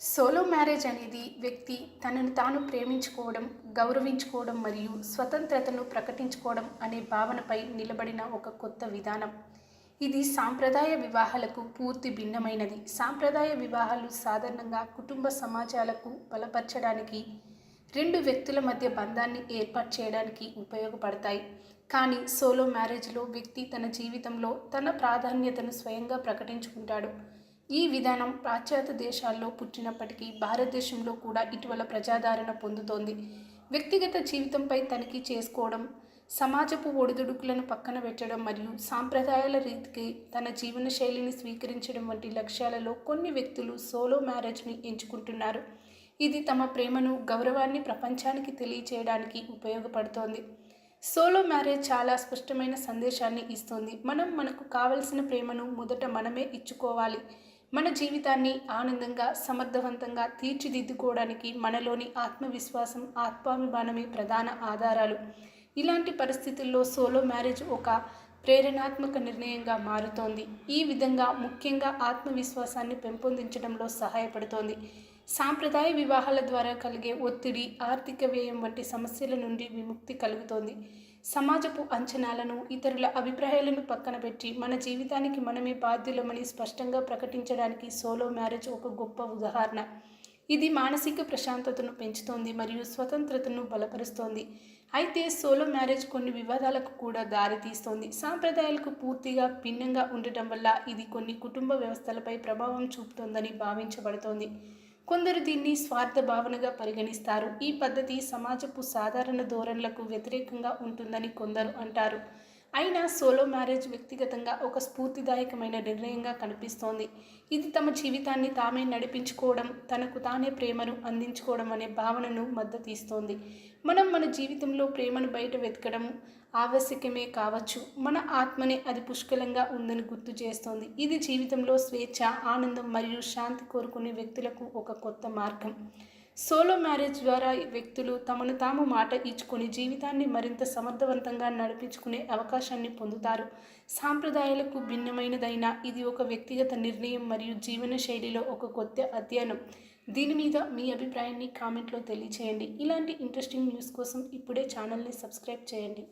Solo marriage అనేది వ్యక్తి తనను తాను ప్రేమించుకోవడం, గౌరవించుకోవడం మరియు స్వతంత్రతను ప్రకటించుకోవడం అనే భావనపై నిలబడిన ఒక కొత్త విధానం. ఇది సాంప్రదాయ వివాహాలకు పూర్తి భిన్నమైనది. సాంప్రదాయ వివాహాలు సాధారణంగా కుటుంబ సమాజాలకు బలపరచడానికి, రెండు వ్యక్తుల మధ్య బంధాన్ని ఏర్పాటు చేయడానికి ఉపయోగపడతాయి. కానీ సోలో మ్యారేజ్లో వ్యక్తి తన జీవితంలో తన ప్రాధాన్యతను స్వయంగా ప్రకటించుకుంటాడు. ఈ విధానం పాశ్చాత్య దేశాల్లో పుట్టినప్పటికీ భారతదేశంలో కూడా ఇటీవల ప్రజాదరణ పొందుతోంది. వ్యక్తిగత జీవితంపై తనిఖీ చేసుకోవడం, సమాజపు ఒడిదుడుకులను పక్కన పెట్టడం మరియు సాంప్రదాయాల రీతికి తన జీవన శైలిని స్వీకరించడం వంటి లక్ష్యాలలో కొన్ని వ్యక్తులు సోలో మ్యారేజ్ని ఎంచుకుంటున్నారు. ఇది తమ ప్రేమను, గౌరవాన్ని ప్రపంచానికి తెలియచేయడానికి ఉపయోగపడుతోంది. సోలో మ్యారేజ్ చాలా స్పష్టమైన సందేశాన్ని ఇస్తుంది. మనం మనకు కావలసిన ప్రేమను మొదట మనమే ఇచ్చుకోవాలి. మన జీవితాన్ని ఆనందంగా, సమర్థవంతంగా తీర్చిదిద్దుకోవడానికి మనలోని ఆత్మవిశ్వాసం, ఆత్మాభిమానమే ప్రధాన ఆధారాలు. ఇలాంటి పరిస్థితుల్లో సోలో మ్యారేజ్ ఒక ప్రేరణాత్మక నిర్ణయంగా మారుతోంది. ఈ విధంగా ముఖ్యంగా ఆత్మవిశ్వాసాన్ని పెంపొందించడంలో సహాయపడుతోంది. సాంప్రదాయ వివాహాల ద్వారా కలిగే ఒత్తిడి, ఆర్థిక వ్యయం వంటి సమస్యల నుండి విముక్తి కలుగుతోంది. సమాజపు అంచనాలను, ఇతరుల అభిప్రాయాలను పక్కన పెట్టి మన జీవితానికి మనమే బాధ్యులమని స్పష్టంగా ప్రకటించడానికి సోలో మ్యారేజ్ ఒక గొప్ప ఉదాహరణ. ఇది మానసిక ప్రశాంతతను పెంచుతోంది మరియు స్వతంత్రతను బలపరుస్తోంది. అయితే సోలో మ్యారేజ్ కొన్ని వివాదాలకు కూడా దారితీస్తోంది. సాంప్రదాయాలకు పూర్తిగా భిన్నంగా ఉండటం వల్ల ఇది కొన్ని కుటుంబ వ్యవస్థలపై ప్రభావం చూపుతోందని భావించబడుతోంది. కొందరు దీన్ని స్వార్థ భావనగా పరిగణిస్తారు. ఈ పద్ధతి సమాజపు సాధారణ ధోరణులకు వ్యతిరేకంగా ఉంటుందని కొందరు అంటారు. అయినా సోలో మ్యారేజ్ వ్యక్తిగతంగా ఒక స్ఫూర్తిదాయకమైన నిర్ణయంగా కనిపిస్తోంది. ఇది తమ జీవితాన్ని తామే నడిపించుకోవడం, తనకు తానే ప్రేమను అందించుకోవడం అనే భావనను మద్దతు ఇస్తోంది. మనం మన జీవితంలో ప్రేమను బయట వెతకడం ఆవశ్యకమే కావచ్చు, మన ఆత్మనే అది పుష్కలంగా ఉందని గుర్తు చేస్తోంది. ఇది జీవితంలో స్వేచ్ఛ, ఆనందం మరియు శాంతి కోరుకునే వ్యక్తులకు ఒక కొత్త మార్గం. సోలో మ్యారేజ్ ద్వారా వ్యక్తులు తమను తాము మాట ఇచ్చుకొని జీవితాన్ని మరింత సమర్థవంతంగా నడిపించుకునే అవకాశాన్ని పొందుతారు. సాంప్రదాయాలకు భిన్నమైనదైన ఇది ఒక వ్యక్తిగత నిర్ణయం మరియు జీవన శైలిలో ఒక కొత్త అధ్యయనం. దీని మీద మీ అభిప్రాయాన్ని కామెంట్లో తెలియచేయండి. ఇలాంటి ఇంట్రెస్టింగ్ న్యూస్ కోసం ఇప్పుడే ఛానల్ని సబ్స్క్రైబ్ చేయండి.